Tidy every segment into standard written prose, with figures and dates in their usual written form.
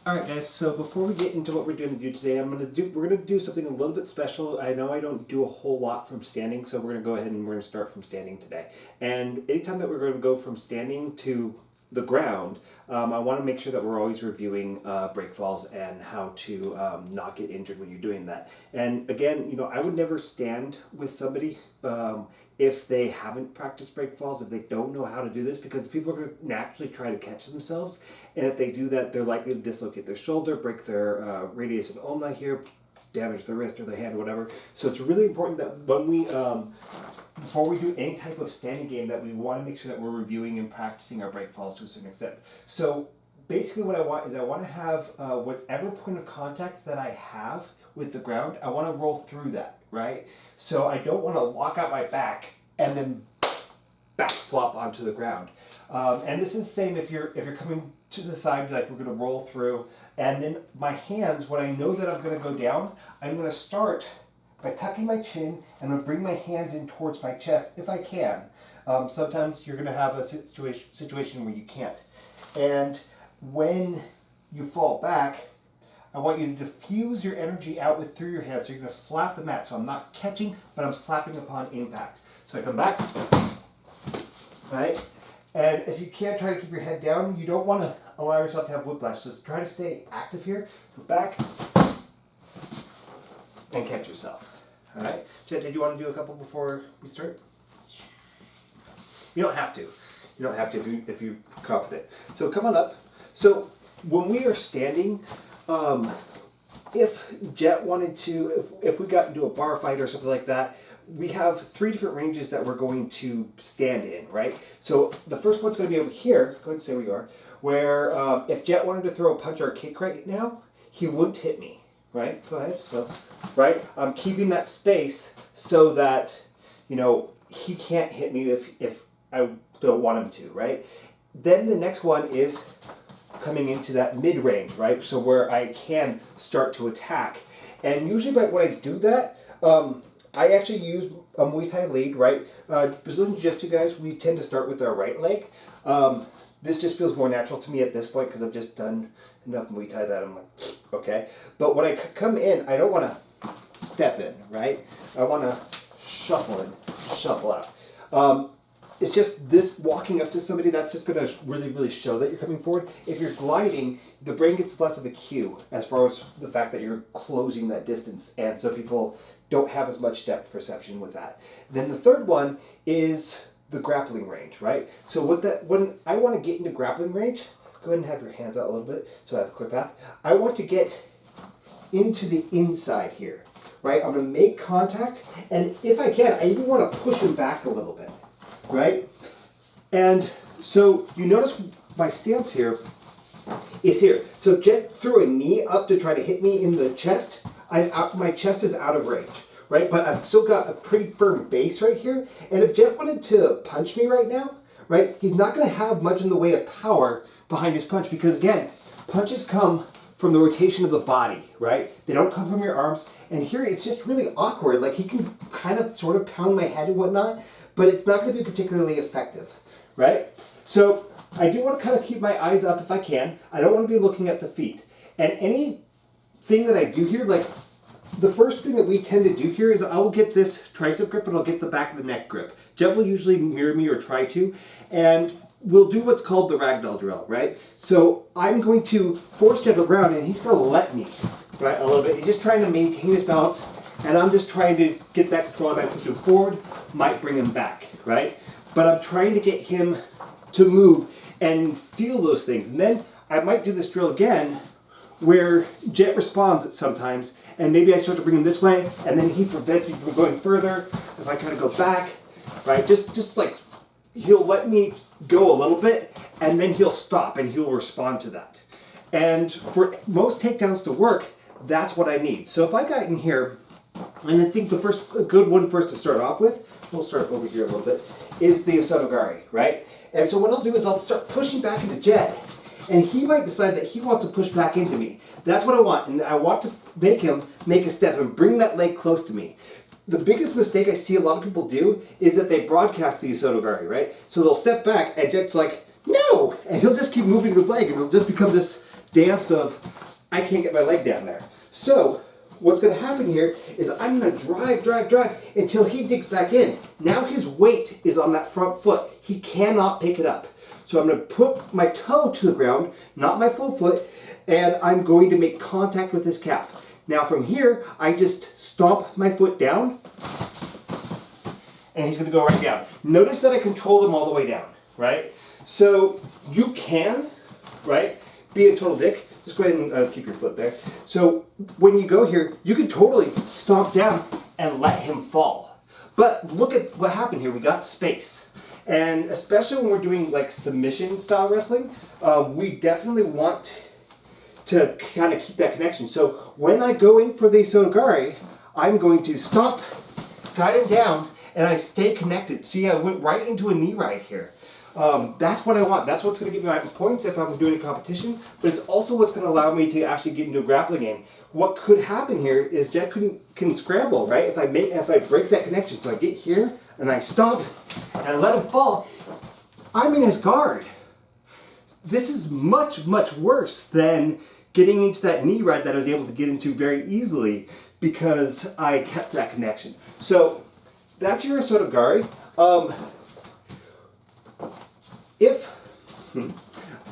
All right, guys. So before we get into what we're going to do today, we're gonna do something a little bit special. I know I don't do a whole lot from standing, so we're gonna go ahead and we're gonna start from standing today. And anytime that we're going to go from standing to the ground, I want to make sure that we're always reviewing break falls and how to not get injured when you're doing that. And again, I would never stand with somebody if they haven't practiced break falls, if they don't know how to do this, because the people are going to naturally try to catch themselves, and if they do that, they're likely to dislocate their shoulder, break their radius of ulna here, damage the wrist or the hand or whatever. So it's really important that when we before we do any type of standing game, that we want to make sure that we're reviewing and practicing our break falls to a certain extent. So basically what I want is I want to have whatever point of contact that I have with the ground, I want to roll through that, right? So I don't want to lock out my back and then back flop onto the ground. And this is the same if you're coming to the side, like we're going to roll through, and then my hands, when I know that I'm going to go down, I'm going to start by tucking my chin, and I'm going to bring my hands in towards my chest if I can. Sometimes you're going to have a situation where you can't. And when you fall back, I want you to diffuse your energy out through your head. So you're going to slap the mat. So I'm not catching, but I'm slapping upon impact. So I come back, right? And if you can't, try to keep your head down. You don't want to allow yourself to have whiplash. Just try to stay active here. Go back and catch yourself. All right. Jet, did you want to do a couple before we start? You don't have to. You don't have to if you're confident. So come on up. So when we are standing, if Jet wanted to, if we got into a bar fight or something like that, we have 3 different ranges that we're going to stand in, right? So the first one's going to be over here. Go ahead and say where you are. Where if Jet wanted to throw a punch or a kick right now, he wouldn't hit me, right? Go ahead. So, right, I'm keeping that space so that he can't hit me if I don't want him to, right? Then the next one is coming into that mid-range, right? So where I can start to attack. And usually when I do that, I actually use a Muay Thai lead, right? Brazilian Jiu-Jitsu guys, we tend to start with our right leg. This just feels more natural to me at this point because I've just done enough Muay Thai that I'm like, okay. But when I come in, I don't want to step in, right? I want to shuffle in, shuffle out. It's just this walking up to somebody, that's just going to really, really show that you're coming forward. If you're gliding, the brain gets less of a cue as far as the fact that you're closing that distance. And so people don't have as much depth perception with that. Then the third one is the grappling range, right? So when I want to get into grappling range, go ahead and have your hands out a little bit so I have a clear path. I want to get into the inside here, right? I'm going to make contact, and if I can, I even want to push him back a little bit. Right? And so you notice my stance here is here. So if Jet threw a knee up to try to hit me in the chest, my chest is out of range, right? But I've still got a pretty firm base right here. And if Jet wanted to punch me right now, right, he's not going to have much in the way of power behind his punch because, again, punches come from the rotation of the body, right? They don't come from your arms. And here it's just really awkward. Like he can kind of sort of pound my head and whatnot, but it's not going to be particularly effective, right? So I do want to kind of keep my eyes up if I can. I don't want to be looking at the feet. And anything that I do here, like the first thing that we tend to do here is I'll get this tricep grip and I'll get the back of the neck grip. Jet will usually mirror me or try to, and we'll do what's called the Ragdoll drill, right? So I'm going to force Jet around and he's going to let me, right, a little bit. He's just trying to maintain his balance, and I'm just trying to get that control. I might push him forward, might bring him back, right? But I'm trying to get him to move and feel those things. And then I might do this drill again where Jet responds sometimes, and maybe I start to bring him this way, and then he prevents me from going further. If I kind of go back, right, just like he'll let me go a little bit, and then he'll stop, and he'll respond to that. And for most takedowns to work, that's what I need. So if I got in here, and I think a good one first to start off with, we'll start over here a little bit, is the Osotogari, right? And so what I'll do is I'll start pushing back into Jet, and he might decide that he wants to push back into me. That's what I want, and I want to make him make a step and bring that leg close to me. The biggest mistake I see a lot of people do is that they broadcast the Osotogari, right? So they'll step back, and Jet's like, no! And he'll just keep moving his leg, and it'll just become this dance of, I can't get my leg down there. So what's going to happen here is I'm going to drive until he digs back in. Now his weight is on that front foot. He cannot pick it up. So I'm going to put my toe to the ground, not my full foot, and I'm going to make contact with his calf. Now from here, I just stomp my foot down, and he's going to go right down. Notice that I control him all the way down, right? So you can, right, be a total dick. Just go ahead and keep your foot there. So when you go here, you can totally stomp down and let him fall. But look at what happened here. We got space. And especially when we're doing like submission style wrestling, we definitely want to kind of keep that connection. So when I go in for the Osotogari, I'm going to stomp, guide him down, and I stay connected. See, I went right into a knee ride here. That's what I want. That's what's going to give me my points if I'm doing a competition, but it's also what's going to allow me to actually get into a grappling game. What could happen here is Jet can scramble, right? If I break that connection, so I get here and I stomp and I let him fall, I'm in his guard. This is much, much worse than getting into that knee ride that I was able to get into very easily because I kept that connection. So that's your Osotogari. If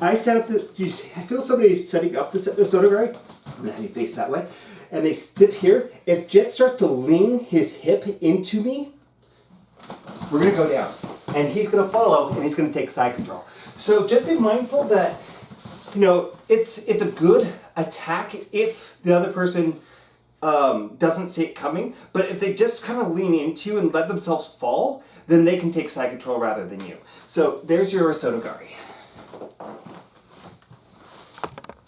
I set up I feel somebody setting up this Osotogari, I'm gonna have you face that way, and they step here. If Jet starts to lean his hip into me, we're gonna go down, and he's gonna follow, and he's gonna take side control. So just be mindful that, you know, it's a good attack if the other person doesn't see it coming, but if they just kind of lean into you and let themselves fall, then they can take side control rather than you. So there's your Osotogari.